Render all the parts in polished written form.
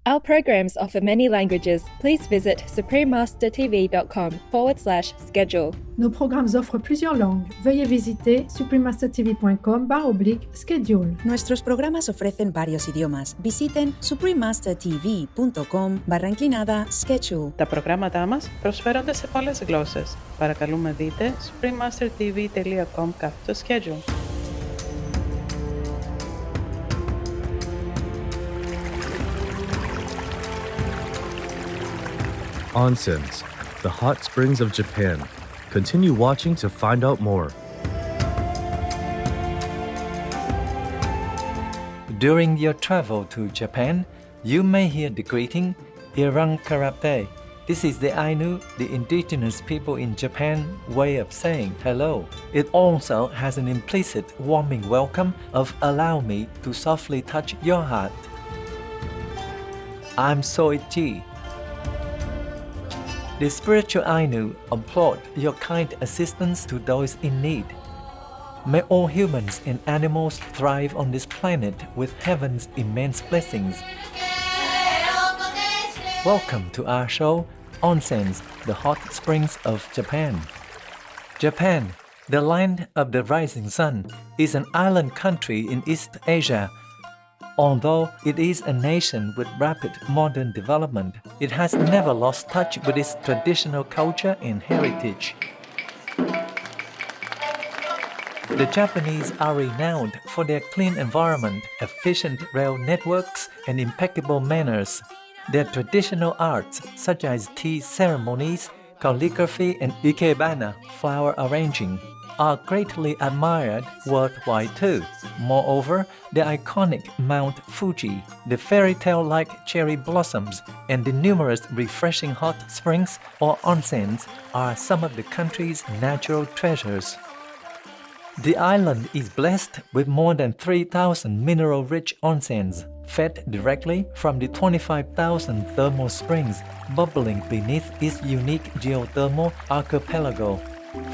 Our programs offer many languages. Please visit suprememastertv.com/schedule. Nos programmes offrent plusieurs langues. Veuillez visiter suprememastertv.com/schedule. Nuestros programas ofrecen varios idiomas. Visiten suprememastertv.com/schedule. Τα προγράμματά μας προσφέρονται σε πολλές γλώσσες. Παρακαλούμε δείτε suprememastertv.com/schedule. Onsens, the hot springs of Japan. Continue watching to find out more. During your travel to Japan, you may hear the greeting Irang Karate. This is the Ainu, the indigenous people in Japan, way of saying hello. It also has an implicit warming welcome of allow me to softly touch your heart. I'm Soichi. The spiritual Ainu applaud your kind assistance to those in need. May all humans and animals thrive on this planet with heaven's immense blessings. Welcome to our show, Onsens, the hot springs of Japan. Japan, the land of the rising sun, is an island country in East Asia. Although it is a nation with rapid modern development, it has never lost touch with its traditional culture and heritage. The Japanese are renowned for their clean environment, efficient rail networks, and impeccable manners. Their traditional arts, such as tea ceremonies, calligraphy, and ikebana, flower arranging, are greatly admired worldwide too. Moreover, the iconic Mount Fuji, the fairy tale-like cherry blossoms, and the numerous refreshing hot springs or onsens are some of the country's natural treasures. The island is blessed with more than 3,000 mineral-rich onsens, fed directly from the 25,000 thermal springs bubbling beneath its unique geothermal archipelago.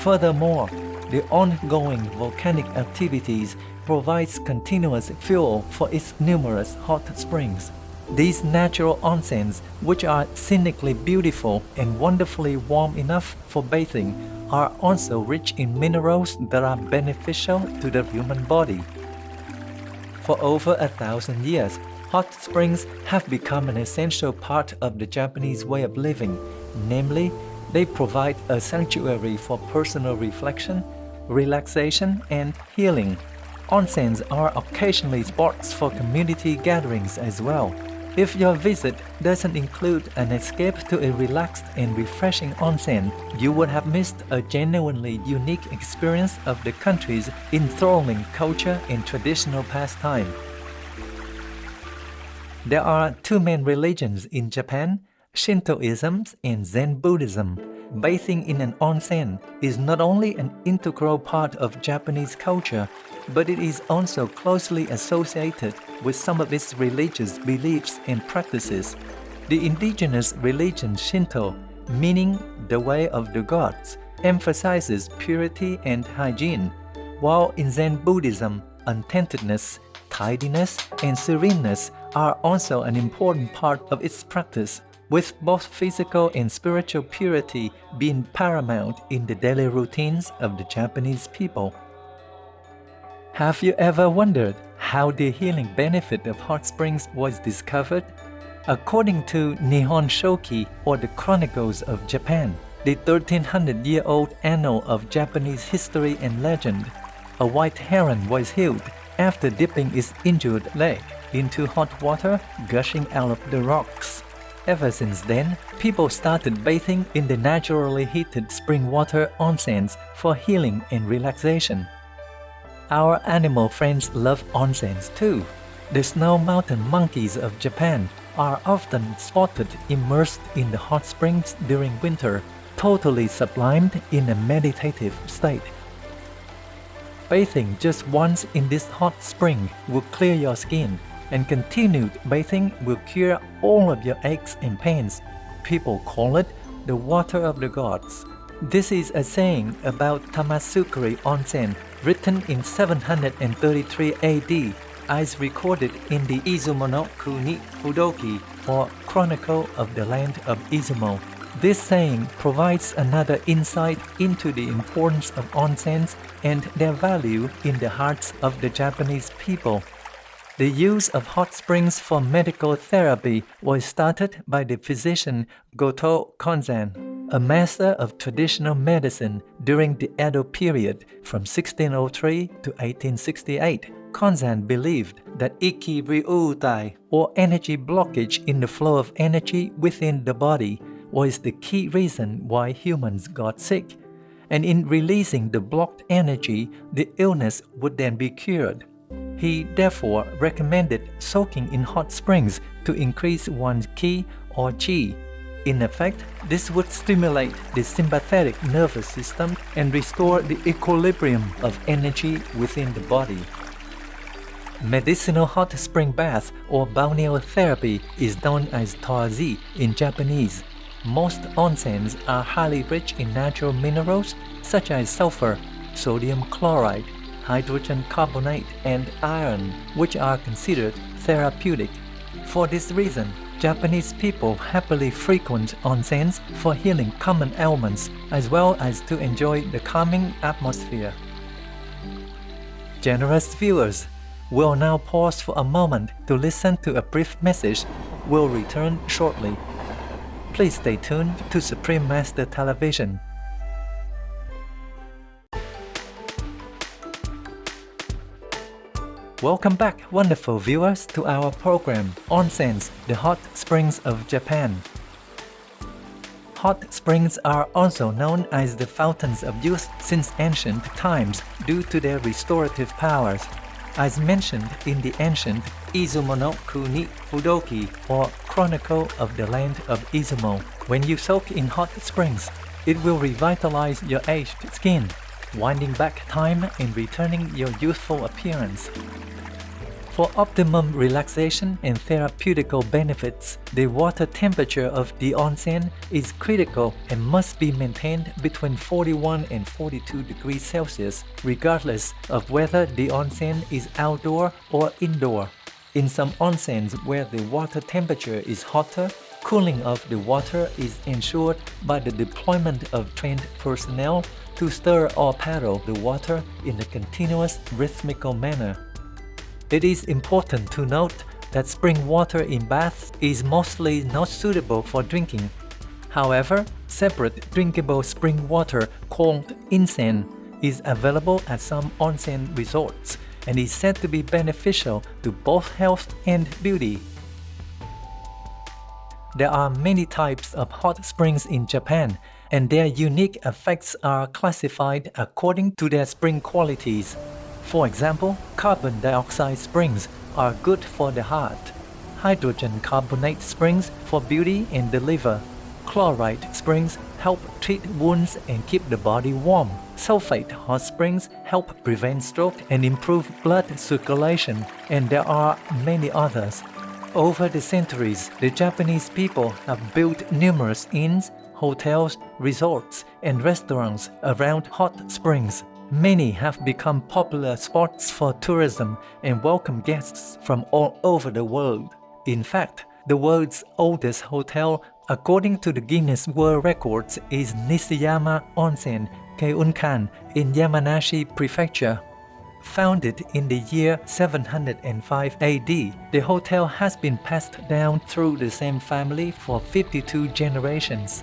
Furthermore, the ongoing volcanic activities provides continuous fuel for its numerous hot springs. These natural onsens, which are scenically beautiful and wonderfully warm enough for bathing, are also rich in minerals that are beneficial to the human body. For over 1,000 years, hot springs have become an essential part of the Japanese way of living, namely, they provide a sanctuary for personal reflection, relaxation, and healing. Onsens are occasionally spots for community gatherings as well. If your visit doesn't include an escape to a relaxed and refreshing onsen, you would have missed a genuinely unique experience of the country's enthralling culture and traditional pastime. There are two main religions in Japan, Shintoism and Zen Buddhism. Bathing in an onsen is not only an integral part of Japanese culture, but it is also closely associated with some of its religious beliefs and practices. The indigenous religion Shinto, meaning the way of the gods, emphasizes purity and hygiene, while in Zen Buddhism, untentedness, tidiness, and sereneness are also an important part of its practice, with both physical and spiritual purity being paramount in the daily routines of the Japanese people. Have you ever wondered how the healing benefit of hot springs was discovered? According to Nihon Shoki, or the Chronicles of Japan, the 1,300-year-old annal of Japanese history and legend, a white heron was healed after dipping its injured leg into hot water gushing out of the rocks. Ever since then, people started bathing in the naturally heated spring water onsens for healing and relaxation. Our animal friends love onsens too. The snow mountain monkeys of Japan are often spotted immersed in the hot springs during winter, totally sublimed in a meditative state. Bathing just once in this hot spring will clear your skin, and continued bathing will cure all of your aches and pains. People call it the water of the gods. This is a saying about Tamasukuri Onsen, written in 733 AD, as recorded in the Izumono Kuni Fudoki, or Chronicle of the Land of Izumo. This saying provides another insight into the importance of onsens and their value in the hearts of the Japanese people. The use of hot springs for medical therapy was started by the physician Goto Konzan, a master of traditional medicine during the Edo period from 1603 to 1868. Konzan believed that Iki Ryutai, or energy blockage in the flow of energy within the body, was the key reason why humans got sick, and in releasing the blocked energy, the illness would then be cured. He therefore recommended soaking in hot springs to increase one's ki or chi. In effect, this would stimulate the sympathetic nervous system and restore the equilibrium of energy within the body. Medicinal hot spring bath or balneal therapy is known as toazi in Japanese. Most onsens are highly rich in natural minerals such as sulfur, sodium chloride, hydrogen carbonate, and iron, which are considered therapeutic. For this reason, Japanese people happily frequent onsens for healing common ailments as well as to enjoy the calming atmosphere. Generous viewers, we'll now pause for a moment to listen to a brief message. We'll return shortly. Please stay tuned to Supreme Master Television. Welcome back, wonderful viewers, to our program, Onsens, the Hot Springs of Japan. Hot springs are also known as the fountains of youth since ancient times due to their restorative powers. As mentioned in the ancient Izumo no Kuni Fudoki, or Chronicle of the Land of Izumo, when you soak in hot springs, it will revitalize your aged skin, winding back time and returning your youthful appearance. For optimum relaxation and therapeutical benefits, the water temperature of the onsen is critical and must be maintained between 41 and 42 degrees Celsius, regardless of whether the onsen is outdoor or indoor. In some onsens where the water temperature is hotter, cooling of the water is ensured by the deployment of trained personnel to stir or paddle the water in a continuous rhythmical manner. It is important to note that spring water in baths is mostly not suitable for drinking. However, separate drinkable spring water called insen is available at some onsen resorts and is said to be beneficial to both health and beauty. There are many types of hot springs in Japan, and their unique effects are classified according to their spring qualities. For example, carbon dioxide springs are good for the heart, hydrogen carbonate springs for beauty and the liver, chloride springs help treat wounds and keep the body warm, sulfate hot springs help prevent stroke and improve blood circulation, and there are many others. Over the centuries, the Japanese people have built numerous inns, hotels, resorts, and restaurants around hot springs. Many have become popular spots for tourism and welcome guests from all over the world. In fact, the world's oldest hotel, according to the Guinness World Records, is Nishiyama Onsen, Keunkan, in Yamanashi Prefecture. Founded in the year 705 AD, the hotel has been passed down through the same family for 52 generations.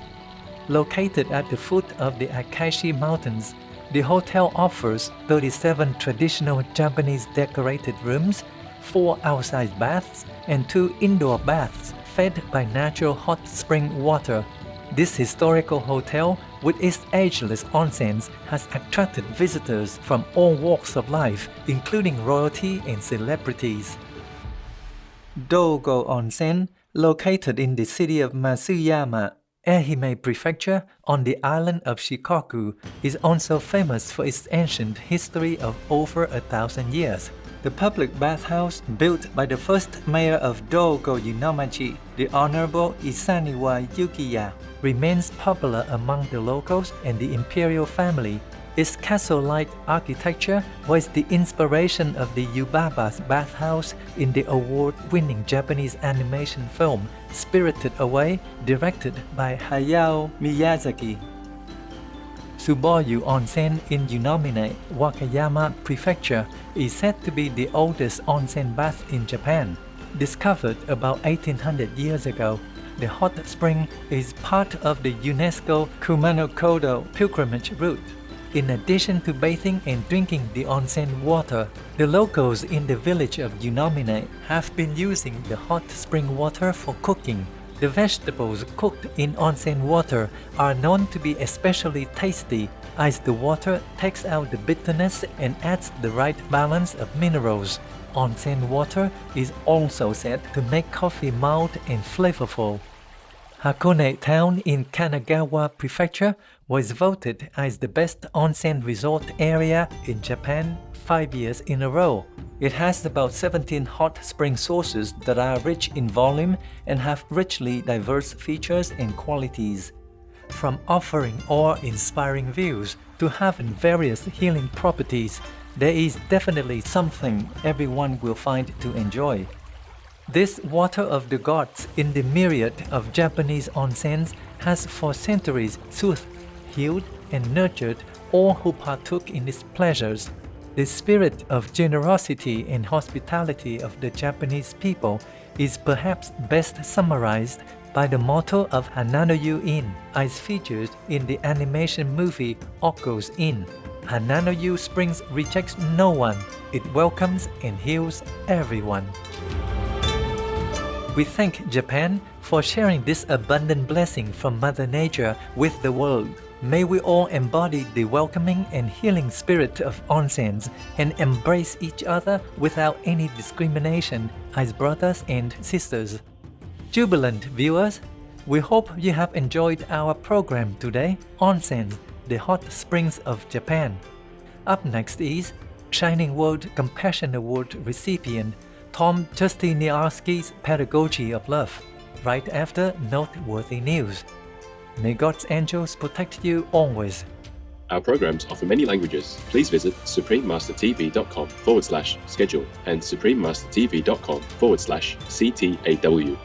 Located at the foot of the Akashi Mountains, the hotel offers 37 traditional Japanese decorated rooms, 4 outside baths, and 2 indoor baths fed by natural hot spring water. This historical hotel, with its ageless onsens, has attracted visitors from all walks of life, including royalty and celebrities. Dogo Onsen, located in the city of Matsuyama, Ehime Prefecture, on the island of Shikoku, is also famous for its ancient history of over 1,000 years. The public bathhouse, built by the first mayor of Dogo Yinomachi, the Honorable Isaniwa Yukiya, remains popular among the locals and the imperial family. Its castle-like architecture was the inspiration of the Yubaba's bathhouse in the award-winning Japanese animation film Spirited Away, directed by Hayao Miyazaki. Tsuboyu Onsen in Yunomine, Wakayama Prefecture, is said to be the oldest onsen bath in Japan. Discovered about 1800 years ago, the hot spring is part of the UNESCO Kumano-Kodo pilgrimage route. In addition to bathing and drinking the onsen water, the locals in the village of Yunomine have been using the hot spring water for cooking. The vegetables cooked in onsen water are known to be especially tasty, as the water takes out the bitterness and adds the right balance of minerals. Onsen water is also said to make coffee mild and flavorful. Hakone Town in Kanagawa Prefecture was voted as the best onsen resort area in Japan 5 years in a row. It has about 17 hot spring sources that are rich in volume and have richly diverse features and qualities. From offering awe-inspiring views to having various healing properties, there is definitely something everyone will find to enjoy. This water of the gods in the myriad of Japanese onsens has for centuries soothed, healed, and nurtured all who partook in its pleasures. The spirit of generosity and hospitality of the Japanese people is perhaps best summarized by the motto of Hanano-yu Inn, as featured in the animation movie Okko's Inn. Hanano-yu Springs rejects no one, it welcomes and heals everyone. We thank Japan for sharing this abundant blessing from Mother Nature with the world. May we all embody the welcoming and healing spirit of onsens and embrace each other without any discrimination as brothers and sisters. Jubilant viewers, we hope you have enjoyed our program today, Onsens, the hot springs of Japan. Up next is Shining World Compassion Award recipient Tom Justiniarski's Pedagogy of Love, right after noteworthy news. May God's angels protect you always. Our programs offer many languages. Please visit suprememastertv.com/schedule and suprememastertv.com/CTAW.